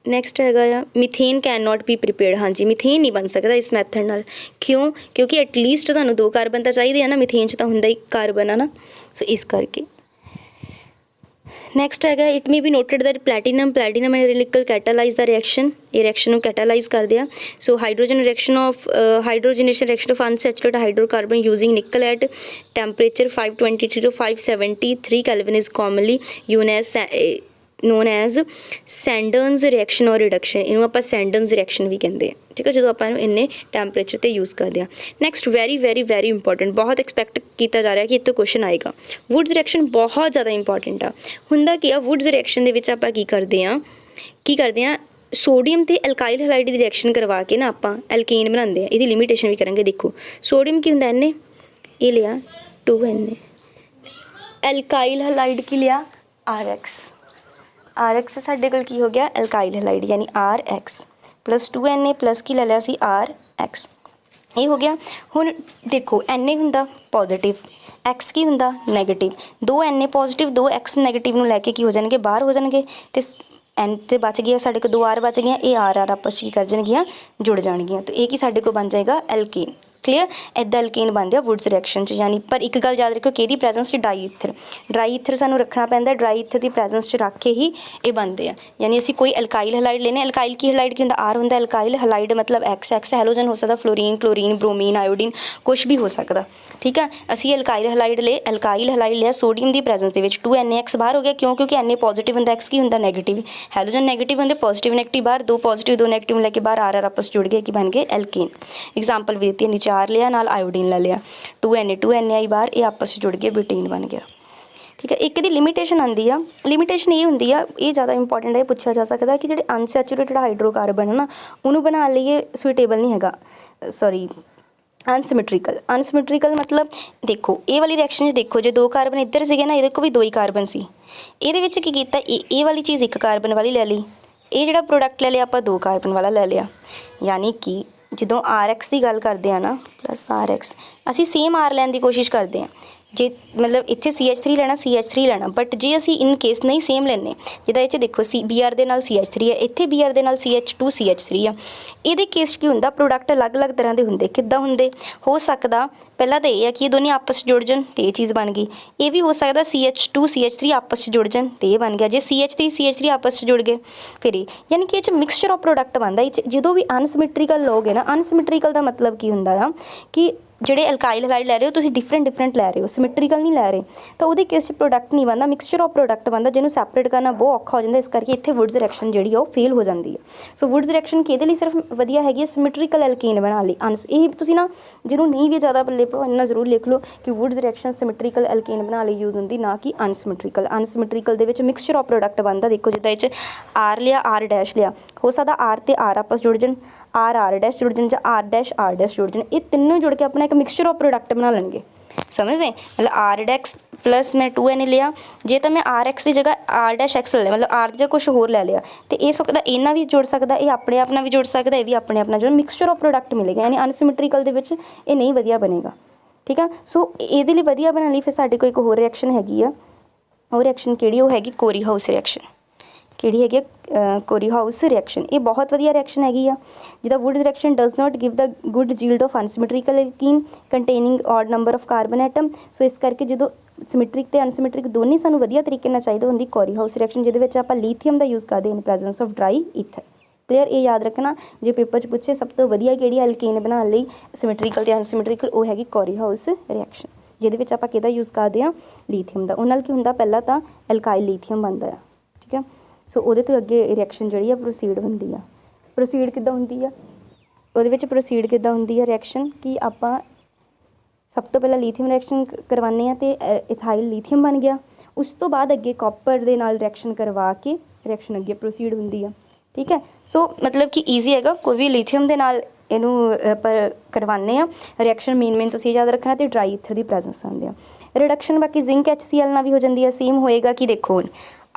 ਨੈਕਸਟ ਹੈਗਾ ਆ methane can not be prepared. ਹਾਂਜੀ, ਮਿਥੇਨ ਨਹੀਂ ਬਣ ਸਕਦਾ ਇਸ ਮੈਥਡ ਨਾਲ। ਕਿਉਂ? ਕਿਉਂਕਿ ਐਟਲੀਸਟ ਤੁਹਾਨੂੰ 2 ਕਾਰਬਨ ਤਾਂ ਚਾਹੀਦੇ ਆ ਨਾ, ਮਿਥੇਨ 'ਚ ਤਾਂ ਹੁੰਦਾ ਹੀ ਕਾਰਬਨ ਆ ਨਾ, ਸੋ ਇਸ ਕਰਕੇ। ਨੈਕਸਟ ਹੈਗਾ it may be noted that platinum and nickel catalyse the reaction, ਇਹ ਰਿਐਕਸ਼ਨ ਨੂੰ ਕੈਟਾਲਾਈਜ਼ ਕਰਦੇ ਆ। So hydrogenation reaction of unsaturated hydrocarbon using nickel at temperature 523 to 573 Kelvin is commonly known as Senderens reaction or reduction. ਇਹਨੂੰ ਆਪਾਂ ਸੈਂਡਰਨਜ਼ ਰਿਐਕਸ਼ਨ ਵੀ ਕਹਿੰਦੇ ਆ। ਠੀਕ ਹੈ, ਜਦੋਂ ਆਪਾਂ ਇਹਨੂੰ ਇੰਨੇ ਟੈਂਪਰੇਚਰ 'ਤੇ ਯੂਜ਼ ਕਰਦੇ ਹਾਂ। ਨੈਕਸਟ ਵੈਰੀ ਇੰਪੋਰਟੈਂਟ, ਬਹੁਤ ਐਕਸਪੈਕਟ ਕੀਤਾ ਜਾ ਰਿਹਾ ਕਿ ਇੱਥੋਂ ਕੁਐਸਚਨ ਆਏਗਾ। ਵੁਡਸ ਰਿਐਕਸ਼ਨ ਬਹੁਤ ਜ਼ਿਆਦਾ ਇੰਪੋਰਟੈਂਟ ਆ। ਹੁੰਦਾ ਕੀ ਆ, ਵੁਡਸ ਰਿਐਕਸ਼ਨ ਦੇ ਵਿੱਚ ਆਪਾਂ ਕੀ ਕਰਦੇ ਹਾਂ ਸੋਡੀਅਮ ਤੇ ਐਲਕਾਈਲ ਹੈਲਾਈਡ ਦੀ ਰਿਐਕਸ਼ਨ ਕਰਵਾ ਕੇ ਨਾ ਆਪਾਂ ਐਲਕੇਨ ਬਣਾਉਂਦੇ ਆ। ਇਹਦੀ ਲਿਮੀਟੇਸ਼ਨ ਵੀ ਕਰਾਂਗੇ। ਦੇਖੋ ਸੋਡੀਅਮ ਕੀ ਹੁੰਦਾ, Na, ਇਹ ਲਿਆ 2Na, ਐਲਕਾਈਲ ਹੈਲਾਈਡ ਕੀ ਲਿਆ RX ਸਾਡੇ ਕੋਲ ਕੀ ਹੋ ਗਿਆ, ਐਲਕਾਈਲ ਹੈਲਾਈਡ ਯਾਨੀ RX ਪਲੱਸ 2Na ਪਲੱਸ ਕੀ ਲੈ ਲਿਆ ਸੀ RX, ਇਹ ਹੋ ਗਿਆ। ਹੁਣ ਦੇਖੋ Na ਹੁੰਦਾ ਪੋਜ਼ੀਟਿਵ, X ਕੀ ਹੁੰਦਾ negative, 2Na positive 2X negative ਨੂੰ ਲੈ ਕੇ ਕੀ ਹੋ ਜਾਣਗੇ, ਬਾਹਰ ਹੋ ਜਾਣਗੇ, ਤੇ N ਤੇ ਬਚ ਗਿਆ ਸਾਡੇ ਕੋਲ 2 R ਬਚ ਗਈਆਂ, ਇਹ R ਆਪਸ 'ਚ ਕੀ ਕਰ ਜਾਣਗੀਆਂ, ਜੁੜ ਜਾਣਗੀਆਂ, ਤੇ ਇਹ ਕੀ ਸਾਡੇ ਕੋਲ ਬਣ ਜਾਏਗਾ ਐਲਕੇਨ। ਕਲੀਅਰ, ਇੱਦਾਂ ਐਲਕੇਨ ਬਣਦੇ ਆ ਵੁਡਸ ਰਿਐਕਸ਼ਨ 'ਚ। ਯਾਨੀ ਪਰ ਇੱਕ ਗੱਲ ਯਾਦ ਰੱਖੋ, ਕਿਹਦੀ ਪ੍ਰੈਜ਼ੈਂਸ 'ਚ, ਡਰਾਈ ਈਥਰ ਸਾਨੂੰ ਰੱਖਣਾ ਪੈਂਦਾ, ਡਰਾਈ ਈਥਰ ਦੀ ਪ੍ਰੈਜ਼ੈਂਸ 'ਚ ਰੱਖ ਕੇ ਹੀ ਇਹ ਬਣਦੇ ਆ। ਯਾਨੀ ਅਸੀਂ ਕੋਈ ਐਲਕਾਈਲ ਹੈਲਾਈਡ ਲੈਣੇ, ਐਲਕਾਈਲ ਕੀ ਹੈਲਾਈਡ ਕੀ ਹੁੰਦਾ, R ਹੁੰਦਾ, ਐਲਕਾਈਲ ਹੈਲਾਈਡ ਮਤਲਬ X ਹੈਲੋਜਨ ਹੋ ਸਕਦਾ, ਫਲੋਰੀਨ, ਕਲੋਰੀਨ, ਬ੍ਰੋਮੀਨ, ਆਇਓਡੀਨ, ਕੁਛ ਵੀ ਹੋ ਸਕਦਾ। ਠੀਕ ਆ, ਅਸੀਂ ਐਲਕਾਈਲ ਹੈਲਾਈਡ ਲਿਆ ਸੋਡੀਅਮ ਦੀ ਪ੍ਰੈਜ਼ੈਂਸ ਦੇ ਵਿੱਚ, 2NaX ਬਾਹਰ ਹੋ ਗਿਆ। ਕਿਉਂ? ਕਿਉਂਕਿ Na ਪੋਜ਼ੀਟਿਵ ਹੁੰਦਾ, X ਕੀ ਹੁੰਦਾ ਨੈਗੇਟਿਵ, ਹੈਲੋਜਨ ਨੈਗੇਟਿਵ ਹੁੰਦੇ, ਪੋਜ਼ੀਟਿਵ ਨੈਗੇਟਿਵ ਬਾਹਰ, 2 ਪੋਜ਼ੀਟਿਵ 2 ਨੈਗੇਟਿਵ ਲੈ ਕੇ ਬਾਹਰ R ਆਪਸ ਜੁੜ ਗਏ, ਕੀ ਬਣ ਗਏ ਐਲਕੇਨ। ਐਗਜ਼ਾਮਪਲ ਵੀ ਦਿੱਤੀ, ਨੀਚੇ R ਲਿਆ ਨਾਲ ਆਇਓਡੀਨ ਲੈ ਲਿਆ, 2Na ਬਾਹਰ, ਇਹ ਆਪਸ 'ਚ ਜੁੜ ਕੇ ਬਿਊਟੇਨ ਬਣ ਗਿਆ। ਠੀਕ ਹੈ, ਇੱਕ ਦੀ ਲਿਮੀਟੇਸ਼ਨ ਆਉਂਦੀ ਆ, ਲਿਮੀਟੇਸ਼ਨ ਇਹ ਹੁੰਦੀ ਆ, ਇਹ ਜ਼ਿਆਦਾ ਇੰਪੋਰਟੈਂਟ ਹੈ, ਪੁੱਛਿਆ ਜਾ ਸਕਦਾ ਕਿ ਜਿਹੜੇ ਅਨਸੈਚੂਰੇਟਡ ਹਾਈਡਰੋਕਾਰਬਨ ਹੈ ਨਾ, ਉਹਨੂੰ ਬਣਾਉਣ ਲਈ ਇਹ ਸੁਈਟੇਬਲ ਨਹੀਂ ਹੈਗਾ, ਅਨਸਿਮੈਟਰੀਕਲ ਮਤਲਬ ਦੇਖੋ ਇਹ ਵਾਲੀ ਰਿਐਕਸ਼ਨ 'ਚ ਦੇਖੋ, ਜੇ 2 ਕਾਰਬਨ ਇੱਧਰ ਸੀਗੇ ਨਾ, ਇਹਦੇ ਕੋਲ ਵੀ 2 ਹੀ ਕਾਰਬਨ ਸੀ, ਇਹਦੇ ਵਿੱਚ ਕੀ ਕੀਤਾ, ਇਹ ਵਾਲੀ ਚੀਜ਼ 1 ਕਾਰਬਨ ਵਾਲੀ ਲੈ ਲਈ, ਇਹ ਜਿਹੜਾ ਪ੍ਰੋਡਕਟ ਲੈ ਲਿਆ ਆਪਾਂ 2 ਕਾਰਬਨ ਵਾਲਾ ਲੈ ਲਿਆ। ਯਾਨੀ ਕਿ ਜਦੋਂ RX ਦੀ ਗੱਲ ਕਰਦੇ ਆ ਨਾ ਪਲੱਸ RX, ਅਸੀਂ ਸੇਮ R ਲੈਣ ਦੀ ਕੋਸ਼ਿਸ਼ ਕਰਦੇ ਹਾਂ। ਜੇ ਮਤਲਬ ਇੱਥੇ CH3 ਲੈਣਾ, ਬਟ ਜੇ ਅਸੀਂ ਇਨ ਕੇਸ ਨਹੀਂ ਸੇਮ ਲੈਂਦੇ, ਜਿੱਦਾਂ ਇਹ 'ਚ ਦੇਖੋ Br ਦੇ ਨਾਲ CH3 ਹੈ, ਇੱਥੇ Br ਦੇ ਨਾਲ CH3 ਆ, ਇਹਦੇ ਕੇਸ ਕੀ ਹੁੰਦਾ, ਪ੍ਰੋਡਕਟ ਅਲੱਗ ਤਰ੍ਹਾਂ ਦੇ ਹੁੰਦੇ। ਕਿੱਦਾਂ ਹੁੰਦੇ, ਹੋ ਸਕਦਾ ਪਹਿਲਾਂ ਤਾਂ ਇਹ ਆ ਕਿ ਇਹ ਦੋਨੇ ਆਪਸ 'ਚ ਜੁੜ ਜਾਣ ਅਤੇ ਇਹ ਚੀਜ਼ ਬਣ ਗਈ। ਇਹ ਵੀ ਹੋ ਸਕਦਾ CH3 ਆਪਸ 'ਚ ਜੁੜ ਜਾਣ ਅਤੇ ਇਹ ਬਣ ਗਿਆ। ਜੇ CH3 ਆਪਸ 'ਚ ਜੁੜ ਗਏ ਫਿਰ ਇਹ, ਯਾਨੀ ਕਿ ਇਹ 'ਚ ਮਿਕਸਚਰ ਆਫ ਪ੍ਰੋਡਕਟ ਬਣਦਾ। ਇਹ 'ਚ ਜਦੋਂ ਵੀ ਅਨਸਿਮੈਟਰੀਕਲ ਲਓਗੇ ਨਾ, ਅਨਸਿਮੈਟਰੀਕਲ ਦਾ ਮਤਲਬ ਕੀ ਹੁੰਦਾ ਆ ਕਿ ਜਿਹੜੇ ਐਲਕਾਈਲ ਹੈਲਾਈਡ ਲੈ ਰਹੇ ਹੋ ਤੁਸੀਂ ਡਿਫਰੈਂਟ ਲੈ ਰਹੇ ਹੋ, ਸਿਮੈਟਰੀਕਲ ਨਹੀਂ ਲੈ ਰਹੇ, ਤਾਂ ਉਹਦੇ ਕੇਸ 'ਚ ਪ੍ਰੋਡਕਟ ਨਹੀਂ ਬਣਦਾ, ਮਿਕਸਚਰ ਆਫ ਪ੍ਰੋਡਕਟ ਬਣਦਾ, ਜਿਹਨੂੰ ਸੈਪਰੇਟ ਕਰਨਾ ਬਹੁਤ ਔਖਾ ਹੋ ਜਾਂਦਾ। ਇਸ ਕਰਕੇ ਇੱਥੇ ਵੁਡਸ ਰਿਐਕਸ਼ਨ ਜਿਹੜੀ ਆ ਉਹ ਫੇਲ ਹੋ ਜਾਂਦੀ ਹੈ। ਸੋ ਵੁਡਸ ਰਿਐਕਸ਼ਨ ਕਿਹਦੇ ਲਈ ਸਿਰਫ ਵਧੀਆ ਹੈਗੀ ਹੈ, ਸਿਮੈਟਰੀਕਲ ਐਲਕੇਨ ਬਣਾਉਣ ਲਈ। ਇਹ ਤੁਸੀਂ ਨਾ ਜਿਹਨੂੰ ਨਹੀਂ ਵੀ ਜ਼ਿਆਦਾ ਪੱਲੇ ਪਾਓ, ਇੰਨਾ ਜ਼ਰੂਰ ਲਿਖ ਲਓ ਕਿ ਵੁਡਸ ਰਿਐਕਸ਼ਨ ਸਿਮੈਟਰੀਕਲ ਐਲਕੇਨ ਬਣਾਉਣ ਲਈ ਯੂਜ਼ ਹੁੰਦੀ, ਨਾ ਕਿ ਅਨਸਿਮੈਟਰੀਕਲ ਦੇ ਵਿੱਚ ਮਿਕਸਚਰ ਆਫ ਪ੍ਰੋਡਕਟ ਬਣਦਾ। ਦੇਖੋ ਜਿੱਦਾਂ ਇਹ 'ਚ R ਲਿਆ, R' ਲਿਆ, ਹੋ ਸਕਦਾ R ਤੇ R ਆਪਸ ਜੁੜ ਜਾਣ, R' ਜੁੜ ਜਾਣ ਜਾਂ R' ਜੁੜ ਜਾਣ, ਇਹ ਤਿੰਨੋਂ ਜੁੜ ਕੇ ਆਪਣਾ ਇੱਕ ਮਿਕਸਚਰ ਆਫ ਪ੍ਰੋਡਕਟ ਬਣਾ ਲੈਣਗੇ। ਸਮਝਦੇ, ਮਤਲਬ R' ਪਲੱਸ ਮੈਂ 2Na ਲਿਆ, ਜੇ ਤਾਂ ਮੈਂ RX ਦੀ ਜਗ੍ਹਾ R' ਲੈ ਲਿਆ, ਮਤਲਬ R ਦੀ ਜਗ੍ਹਾ ਕੁਛ ਹੋਰ ਲੈ ਲਿਆ, ਅਤੇ ਇਹ ਸਕਦਾ ਇਹਨਾਂ ਵੀ ਜੁੜ ਸਕਦਾ, ਇਹ ਆਪਣੇ ਆਪ ਨਾਲ ਵੀ ਜੁੜ ਸਕਦਾ, ਇਹ ਵੀ ਆਪਣੇ ਆਪ ਨਾਲ ਜੁੜ, ਮਿਕਸਚਰ ਆਫ ਪ੍ਰੋਡਕਟ ਮਿਲੇਗਾ। ਯਾਨੀ ਅਨਸਿਮੈਟਰੀਕਲ ਦੇ ਵਿੱਚ ਇਹ ਨਹੀਂ ਵਧੀਆ ਬਣੇਗਾ। ਠੀਕ ਆ, ਸੋ ਇਹਦੇ ਲਈ ਵਧੀਆ ਬਣਾਉਣ ਲਈ ਫਿਰ ਸਾਡੇ ਕੋਲ ਇੱਕ ਹੋਰ ਰਿਐਕਸ਼ਨ ਹੈਗੀ ਆ। ਉਹ ਰਿਐਕਸ਼ਨ ਕਿਹੜੀ, ਉਹ ਹੈਗੀ ਕੋਰੀ ਹਾਊਸ ਰਿਐਕਸ਼ਨ। ਕਿਹੜੀ ਹੈਗੀ ਕੋਰੀ ਹਾਊਸ ਰਿਐਕਸ਼ਨ। ਇਹ ਬਹੁਤ ਵਧੀਆ ਰਿਐਕਸ਼ਨ ਹੈਗੀ ਆ। ਜਿੱਦਾਂ ਵੁੱਡ reaction does not give the good yield of unsymmetrical alkene containing odd number of carbon atom. So ਇਸ ਕਰਕੇ ਜਦੋਂ ਸਿਮੈਟ੍ਰਿਕ ਤੇ ਅਨਸਿਮੈਟ੍ਰਿਕ ਦੋਨੇ ਸਾਨੂੰ ਵਧੀਆ ਤਰੀਕੇ ਨਾਲ ਚਾਹੀਦਾ ਹੁੰਦੀ ਕੋਰੀ ਹਾਊਸ ਰਿਐਕਸ਼ਨ, ਜਿਹਦੇ ਵਿੱਚ ਆਪਾਂ ਲੀਥੀਅਮ ਦਾ ਯੂਜ਼ ਕਰਦੇ ਇਨ presence of dry ether. Clear. ਇਹ ਯਾਦ ਰੱਖਣਾ ਜੇ ਪੇਪਰ 'ਚ ਪੁੱਛੇ ਸਭ ਤੋਂ ਵਧੀਆ ਕਿਹੜੀ ਐਲਕੇਨ ਬਣਾਉਣ ਲਈ ਸਿਮੈਟ੍ਰੀਕਲ ਤੇ ਅਨਸਿਮੈਟ੍ਰੀਕਲ, ਉਹ ਹੈਗੀ ਕੋਰੀ ਹਾਊਸ ਰਿਐਕਸ਼ਨ, ਜਿਹਦੇ ਵਿੱਚ ਆਪਾਂ ਕਿਹਦਾ ਯੂਜ਼ ਕਰਦੇ ਹਾਂ ਲੀਥੀਅਮ ਦਾ। ਉਹ ਨਾਲ ਕੀ ਹੁੰਦਾ ਪਹਿਲਾਂ ਤਾਂ ਐਲਕਾਈਲ ਲੀਥੀਅਮ ਬਣਦਾ ਆ, ਠੀਕ ਹੈ। ਸੋ ਉਹਦੇ ਤੋਂ ਅੱਗੇ ਰਿਐਕਸ਼ਨ ਜਿਹੜੀ ਆ ਪ੍ਰੋਸੀਡ ਹੁੰਦੀ ਆ। ਪ੍ਰੋਸੀਡ ਕਿੱਦਾਂ ਹੁੰਦੀ ਆ ਉਹਦੇ ਵਿੱਚ, ਪ੍ਰੋਸੀਡ ਕਿੱਦਾਂ ਹੁੰਦੀ ਆ ਰਿਐਕਸ਼ਨ ਕਿ ਆਪਾਂ ਸਭ ਤੋਂ ਪਹਿਲਾਂ ਲੀਥੀਅਮ ਰਿਐਕਸ਼ਨ ਕਰਵਾਉਂਦੇ ਹਾਂ ਅਤੇ ਇਥਾਈਲ ਲੀਥੀਅਮ ਬਣ ਗਿਆ। ਉਸ ਤੋਂ ਬਾਅਦ ਅੱਗੇ ਕਾਪਰ ਦੇ ਨਾਲ ਰਿਐਕਸ਼ਨ ਕਰਵਾ ਕੇ ਰਿਐਕਸ਼ਨ ਅੱਗੇ ਪ੍ਰੋਸੀਡ ਹੁੰਦੀ ਆ, ਠੀਕ ਹੈ। ਸੋ ਮਤਲਬ ਕਿ ਈਜ਼ੀ ਹੈਗਾ, ਕੋਈ ਵੀ ਲੀਥੀਅਮ ਦੇ ਨਾਲ ਇਹਨੂੰ ਆਪਾਂ ਕਰਵਾਉਂਦੇ ਹਾਂ ਰਿਐਕਸ਼ਨ। ਮੇਨ ਤੁਸੀਂ ਯਾਦ ਰੱਖਣਾ ਅਤੇ ਡਰਾਈ ਈਥਰ ਦੀ ਪ੍ਰੈਜ਼ੈਂਸ ਆਉਂਦੇ ਆ। ਰਿਡਕਸ਼ਨ ਬਾਕੀ ਜ਼ਿੰਕ HCl ਨਾਲ ਵੀ ਹੋ ਜਾਂਦੀ ਹੈ। ਸੇਮ ਹੋਏਗਾ ਕਿ ਦੇਖੋ ਹੁਣ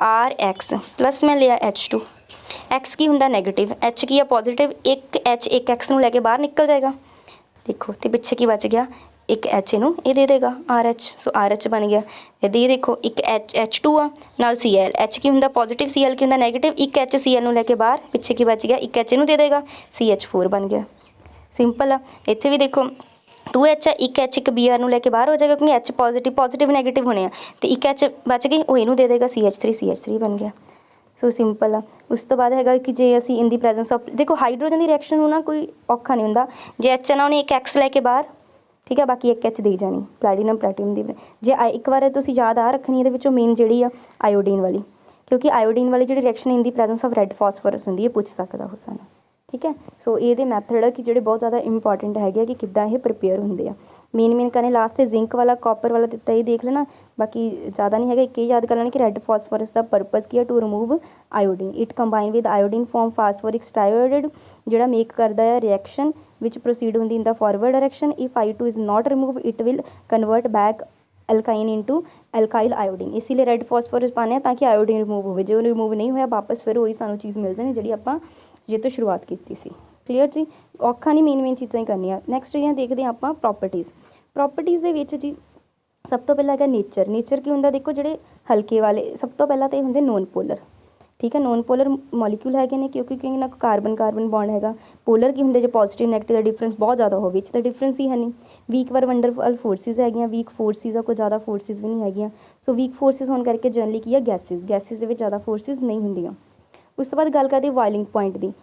RX ਪਲੱਸ ਮੈਂ ਲਿਆ H2, X ਕੀ ਹੁੰਦਾ ਨੈਗੇਟਿਵ, H ਕੀ ਆ ਪੋਜ਼ੀਟਿਵ, ਇੱਕ X ਨੂੰ ਲੈ ਕੇ ਬਾਹਰ ਨਿਕਲ ਜਾਏਗਾ ਦੇਖੋ, ਅਤੇ ਪਿੱਛੇ ਕੀ ਬਚ ਗਿਆ ਇੱਕ H ਇਹਨੂੰ ਇਹ ਦੇ ਦੇਗਾ RH। ਸੋ RH ਬਣ ਗਿਆ। ਇਹਦੇ ਇਹ ਦੇਖੋ ਇੱਕ H2 ਆ ਨਾਲ Cl, H ਕੀ ਹੁੰਦਾ ਪੋਜ਼ੀਟਿਵ, Cl ਕੀ ਹੁੰਦਾ ਨੈਗੇਟਿਵ, ਇੱਕ HCl ਨੂੰ ਲੈ ਕੇ ਬਾਹਰ ਪਿੱਛੇ ਕੀ ਬਚ ਗਿਆ ਇੱਕ H ਇਹਨੂੰ ਦੇ ਦੇਗਾ CH4 ਬਣ ਗਿਆ। ਸਿੰਪਲ ਆ। ਇੱਥੇ ਵੀ ਦੇਖੋ 2H ਆ, ਇੱਕ H ਇੱਕ Br ਨੂੰ ਲੈ ਕੇ ਬਾਹਰ ਹੋ ਜਾਏਗਾ ਕਿਉਂਕਿ H ਪੋਜ਼ੀਟਿਵ ਨੈਗੇਟਿਵ ਹੋਣੇ ਆ, ਅਤੇ ਇੱਕ H ਬਚ ਗਈ ਉਹ ਇਹਨੂੰ ਦੇ ਦੇਗਾ CH3 ਬਣ ਗਿਆ। ਸੋ ਸਿੰਪਲ ਆ। ਉਸ ਤੋਂ ਬਾਅਦ ਹੈਗਾ ਕਿ ਜੇ ਅਸੀਂ ਇਨ ਦੀ ਪ੍ਰੈਜ਼ੈਂਸ ਆਫ ਦੇਖੋ ਹਾਈਡਰੋਜਨ ਦੀ ਰਿਐਕਸ਼ਨ ਨੂੰ ਨਾ ਕੋਈ ਔਖਾ ਨਹੀਂ ਹੁੰਦਾ। ਜੇ H ਨਾ ਉਹਨੇ ਇੱਕ X ਲੈ ਕੇ ਬਾਹਰ, ਠੀਕ ਹੈ, ਬਾਕੀ ਇੱਕ H ਦੇ ਜਾਣੀ ਪਲੈਟੀਨਮ ਦੀ। ਜੇ ਇੱਕ ਵਾਰ ਤੁਸੀਂ ਯਾਦ ਆ ਰੱਖਣੀ ਇਹਦੇ ਵਿੱਚੋਂ ਮੇਨ ਜਿਹੜੀ ਆ ਆਇਓਡੀਨ ਵਾਲੀ, ਕਿਉਂਕਿ ਆਇਓਡੀਨ ਵਾਲੀ ਜਿਹੜੀ reaction in the presence of red phosphorus ਹੁੰਦੀ ਹੈ, ਪੁੱਛ ਸਕਦਾ ਉਹ ਸਾਨੂੰ, ਠੀਕ ਹੈ। ਸੋ ਇਹਦੇ ਮੈਥਡ ਆ ਕਿ ਜਿਹੜੇ ਬਹੁਤ ਜ਼ਿਆਦਾ ਇੰਪੋਰਟੈਂਟ ਹੈਗੇ ਆ ਕਿ ਕਿੱਦਾਂ ਇਹ ਪ੍ਰੀਪੇਅਰ ਹੁੰਦੇ ਆ। ਮੇਨ ਕਰਨੇ ਲਾਸਟ 'ਤੇ ਜ਼ਿੰਕ ਵਾਲਾ ਕਾਪਰ ਵਾਲਾ ਦਿੱਤਾ, ਇਹ ਦੇਖ ਲੈਣਾ, ਬਾਕੀ ਜ਼ਿਆਦਾ ਨਹੀਂ ਹੈਗਾ। ਇੱਕ ਇਹ ਯਾਦ ਕਰ ਲੈਣਾ ਕਿ ਰੈੱਡ ਫਾਸਫੋਰਸ ਦਾ ਪਰਪਸ ਕੀ ਹੈ, to remove iodine. It combine with iodine form phosphoric ਸਟਾਇਓਡਡ, ਜਿਹੜਾ ਮੇਕ ਕਰਦਾ ਹੈ reaction which proceed in the forward direction. If I2 is not removed, it will convert back alkyne into alkyl iodine. इसीलिए रेड फॉस्फोरस पाने ताकि आयोडीन रिमूव हो। जो रिमूव नहीं होया वापस फिर वही सानू चीज़ मिल जानी जी आप जे तो शुरुआत की सी। क्लीयर जी, औखा नहीं, मेन चीज़ां ही करनियां। नैक्सट चीज़ां देखते हैं आप प्रॉपर्टीज़ दे विच जी। सब तो पहला है नेचर की होंगे देखो, जोड़े हल्के वाले सब तो पहला तो होंगे नॉन पोलर, ठीक है। नॉन पोलर मॉलिक्यूल है ने क्योंकि ना कार्बन बॉन्ड हैगा। पोलर की होंगे जो पॉजिटिव नैगेटिव का डिफरेंस बहुत ज़्यादा हो, तो डिफरेंस ही है नहीं। वीक वर वंडरफुल फोर्सिस है, वीक फोर्सिस कोई ज़्यादा फोर्सिस भी नहीं है। सो वीक फोर्सिस होने करके जनरली की है गैसिस के ज़्यादा फोर्सिस नहीं होंगे। उस तो बाद गल करते बॉइलिंग पॉइंट की।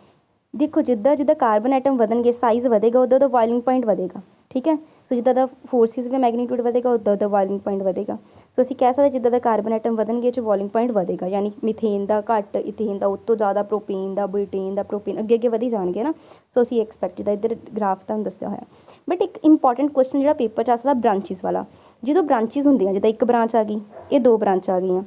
देखो जिदा कार्बन एटम वधनगे साइज़ वधेगा उदा दा बॉइलिंग पॉइंट वधेगा, ठीक है। सो जिदा दा फोर्सिस भी मैग्नीट्यूड वधेगा उदा दा बॉइलिंग पॉइंट वधेगा। सो असीं कह सकते जिदा दा कार्बन एटम वधनगे जो बॉइलिंग पॉइंट वधेगा, यानी मीथेन का घट, इथेन का उस तो ज़्यादा, प्रोपेन का, ब्यूटेन का, प्रोपेन अगे वधी जाएंगे ना। सो असीं एक्सपैक्ट जिदा इधर ग्राफ तुहानूं दस्सिया होया। बट एक इंपॉर्टेंट क्वेश्चन जो पेपर च आ सकदा ब्रांचिस वाला, जो ब्रांचिस होंदियां जिदा एक ब्रांच आ गई, ये दो ब्रांच आ गई,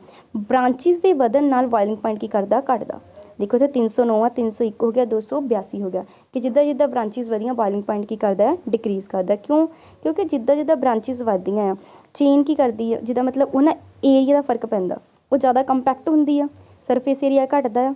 ब्रांचिस के वधन नाल बॉइलिंग पॉइंट की करदा घटदा। देखो इतने 309 आ, 301 हो गया, 282 हो गया कि जिदा ब्रांचिस वधियां बॉइलिंग पॉइंट की करता है डिक्रीज़ करता। क्यों? क्योंकि जिदा ब्रांचिस वधियां आ चेन की करती है, जिदा मतलब उन्हें एरिया का फर्क पैंदा, वो ज़्यादा कंपैक्ट होंदी है, सरफेस एरिया घटदा है,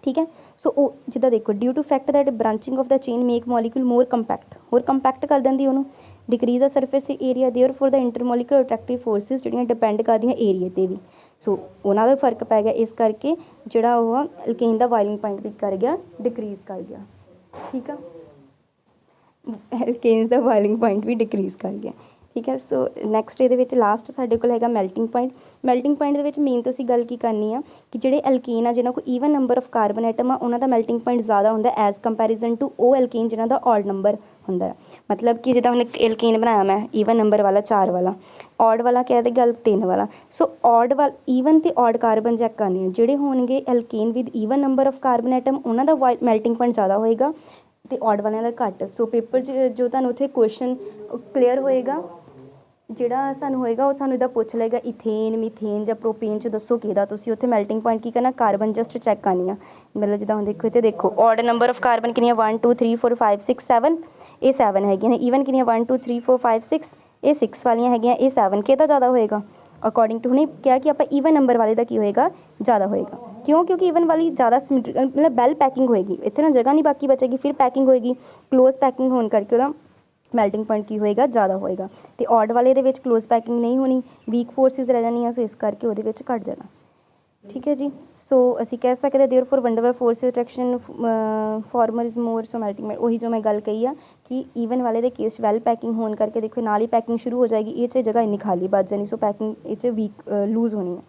ठीक है। सो वो जिदा देखो due to fact that branching of the chain make molecule more compact कर देंदी उन्होंने, decrease the surface area therefore the intermolecular attractive forces जिहड़ियां डिपेंड करदियां एरिया ते भी। सो उन्हों का फर्क पै गया, इस करके जोड़ा वो अल्केन का बॉइलिंग पॉइंट भी कर गया डिक्रीज़ कर गया, ठीक है। अल्केन का बॉइलिंग पॉइंट भी डिक्रीज़ कर गया, ठीक है। सो नैक्सट ये लास्ट साडे कोल हैगा मेल्टिंग पॉइंट के मेन तो असीं गल की करनी आ कि जोड़े अल्केन आ जिन्हों को even number of carbon atom आ उन्हों का मेल्टिंग पॉइंट ज़्यादा होंदा एज कंपैरिजन टू ओ अल्केन जिन्हों का ऑड नंबर होंदा। मतलब कि जिदा हमने अल्केन बनाया मैं ईवन नंबर वाला 4 वाला, ऑड वाला क्या है गल 3 वाला। सो ऑड वाल ईवन तो ऑड कार्बन चैक करने हैं, जोड़े होंगे alkane with even number of carbon atom उन्हों का मेल्टिंग पॉइंट ज़्यादा होएगा तो ऑड वाले का घट। सो पेपर जो तुहानूं उत्थे क्वेश्चन क्लीयर होएगा, ਜਿਹੜਾ ਸਾਨੂੰ ਹੋਏਗਾ ਉਹ ਸਾਨੂੰ ਇਹਦਾ ਪੁੱਛ ਲਏਗਾ ਇਥੇਨ, मीथेन ਜਾਂ प्रोपेन ਚ ਦੱਸੋ ਕਿਹਦਾ। ਤੁਸੀਂ ਉੱਥੇ ਮੈਲਟਿੰਗ ਪੁਆਇੰਟ ਕੀ ਕਰਨਾ, ਕਾਰਬਨ ਜਸਟ ਚੈੱਕ ਕਰਨੀ ਆ। ਮਤਲਬ ਜਿੱਦਾਂ ਹੁਣ ਦੇਖੋ ਇੱਥੇ ਦੇਖੋ ऑड नंबर ऑफ कार्बन ਕਿੰਨੀਆਂ 1 2 3 4 5 6 7, ਇਹ 7 ਹੈਗੀਆਂ ਨੇ। ਈਵਨ ਕਿੰਨੀਆਂ 1 2 3 4 5 6, ਇਹ 6 ਵਾਲੀਆਂ ਹੈਗੀਆਂ, ਇਹ 7। ਕਿਹਦਾ ਜ਼ਿਆਦਾ ਹੋਏਗਾ ਅਕੋਰਡਿੰਗ ਟੂ ਹੁਣੇ ਕਿਹਾ ਕਿ ਆਪਾਂ ਈਵਨ ਨੰਬਰ ਵਾਲੇ ਦਾ ਕੀ ਹੋਏਗਾ ਜ਼ਿਆਦਾ ਹੋਏਗਾ। क्यों? क्योंकि ईवन वाली ज़्यादा मतलब बैल पैकिंग होएगी, इतने ना जगह नहीं बाकी बचेगी, फिर पैकिंग होएगी, क्लोज पैकिंग होने करके ਉਹਦਾ मैल्टिंग पॉइंट की होएगा ज़्यादा होएगा। तो ऑड वाले दे क्लोज पैकिंग नहीं होनी, वीक फोर्सिस रह जानी, सो इस करके वो घट जाना, ठीक है जी। ਸੋ ਅਸੀਂ ਕਹਿ ਸਕਦੇ therefore wonderful force attraction farmer is more so melting ਉਹੀ ਜੋ ਮੈਂ ਗੱਲ कही ਆ कि ਈਵਨ ਵਾਲੇ ਦੇ ਕੇਸ ਵੈਲ ਪੈਕਿੰਗ ਹੋਣ ਕਰਕੇ ਦੇਖੋ ਨਾਲ ਹੀ ਪੈਕਿੰਗ ਸ਼ੁਰੂ ਹੋ ਜਾਏਗੀ, ਇਹ 'ਚ ਜਗ੍ਹਾ ਇੰਨੀ ਖਾਲੀ ਬਚ ਜਾਣੀ, ਸੋ ਪੈਕਿੰਗ ਇਹ 'ਚ ਵੀਕ ਲੂਜ਼ ਹੋਣੀ ਹੈ।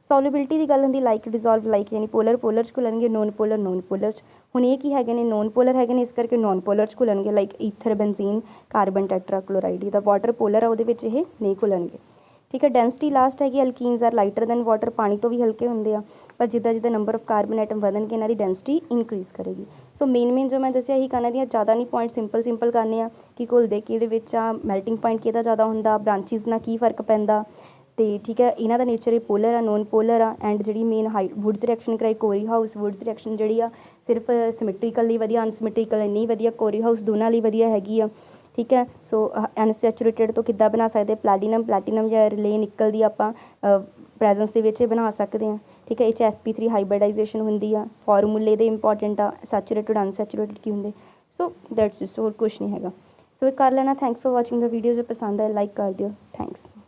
ਸੋਲਿਬਿਲਿਟੀ ਦੀ ਗੱਲ ਹੁੰਦੀ ਲਾਈਕ ਡਿਜ਼ੋਲਵ ਲਾਈਕ ਯਾਨੀ ਪੋਲਰ 'ਚ ਘੁਲਣਗੇ, ਨੋਨ ਪੋਲਰ 'ਚ। ਹੁਣ ਇਹ ਕੀ ਹੈਗੇ ਨੇ ਨੋਨ ਪੋਲਰ ਹੈਗੇ ਨੇ, ਇਸ ਕਰਕੇ ਨੋਨ ਪੋਲਰ 'ਚ ਘੁਲਣਗੇ ਲਾਈਕ ਈਥਰ ਬੈਂਜ਼ੀਨ ਕਾਰਬਨ ਟੈਟਰਾਕਲੋਰਾਈਡ। ਇਹਦਾ ਵਾਟਰ ਪੋਲਰ ਆ ਉਹਦੇ ਵਿੱਚ ਇਹ ਨਹੀਂ ਘੁਲਣਗੇ। ਠੀਕ ਹੈ। ਡੈਂਸਿਟੀ ਲਾਸਟ ਹੈਗੀ ਅਲਕੀਨਸ ਆਰ ਲਾਈਟਰ ਦੈਨ ਵਾਟਰ, ਪਾਣੀ ਤੋਂ ਵੀ ਹਲਕੇ ਹੁੰਦੇ ਆ, ਪਰ ਜਿੱਦਾਂ ਜਿੱਦਾਂ ਨੰਬਰ ਆਫ ਕਾਰਬਨ ਐਟਮ ਵਧਣਗੇ ਇਹਨਾਂ ਦੀ ਡੈਂਸਿਟੀ ਇਨਕਰੀਜ਼ ਕਰੇਗੀ। ਸੋ ਮੇਨ ਜੋ ਮੈਂ ਦੱਸਿਆ ਇਹੀ ਕਰਨਾ ਦੀਆਂ ਜ਼ਿਆਦਾ ਨਹੀਂ ਪੁਆਇੰਟ ਸਿੰਪਲ ਕਰਨੇ ਆ ਕਿ ਘੁਲਦੇ ਕਿਹਦੇ ਵਿੱਚ ਆ, ਮੈਲਟਿੰਗ ਪੁਆਇੰਟ ਕਿਹਦਾ ਜ਼ਿਆਦਾ ਹੁੰਦਾ, ਬ੍ਰਾਂਚਿਸ ਨਾਲ ਕੀ ਫਰਕ ਪੈਂਦਾ, ਅਤੇ ਠੀਕ ਹੈ ਇਹਨਾਂ ਦਾ ਨੇਚਰ ਇਹ ਪੋਲਰ ਆ ਨੋਨ ਪੋਲਰ ਆ। ਐਂਡ ਜਿਹੜੀ ਮੇਨ ਵੁਡਸ ਰਿਐਕਸ਼ਨ ਕਰਾਈ ਕੋਰੀ ਹਾਊਸ ਵੁਡਸ ਰਿਐਕਸ਼ਨ ਜਿਹੜੀ ਆ ਸਿਰਫ ਸਿਮੈਟਰੀਕਲ ਲਈ ਵਧੀਆ, ਅਨਸਿਮੈਟਰੀਕਲ ਨਹੀਂ ਵਧੀਆ, ਕੋਰੀ ਹਾਊਸ ਦੋਨਾਂ ਲਈ ਵਧੀਆ ਹੈਗੀ ਆ। ਠੀਕ ਹੈ। ਸੋ ਅਨਸੈਚੂਰੇਟਡ ਤੋਂ ਕਿੱਦਾਂ ਬਣਾ ਸਕਦੇ, ਪਲੈਟੀਨਮ ਜਾਂ ਰਿਲੇ ਨਿਕਲ ਦੀ ਆਪਾਂ ਪ੍ਰੈਜ਼ੈਂਸ ਦੇ ਵਿੱਚ ਬਣਾ ਸਕਦੇ ਹਾਂ। ਠੀਕ ਹੈ। ਇਹ 'ਚ sp3 ਹਾਈਬ੍ਰਿਡਾਈਜੇਸ਼ਨ ਹੁੰਦੀ ਆ, ਫਾਰਮੂਲੇ ਦੇ ਇੰਪੋਰਟੈਂਟ ਆ, ਸੈਚੂਰੇਟਡ ਅਨਸੈਚੂਰੇਟਡ ਕੀ ਹੁੰਦੇ। ਸੋ ਦੈਟਸ ਇਟ, ਹੋਰ ਕੁਛ ਨਹੀਂ ਹੈਗਾ। ਸੋ ਇਹ ਕਰ ਲੈਣਾ। Thanks for watching the video, ਜੇ ਪਸੰਦ ਆਏ ਲਾਈਕ ਕਰ ਦਿਓ। ਥੈਂਕਸ।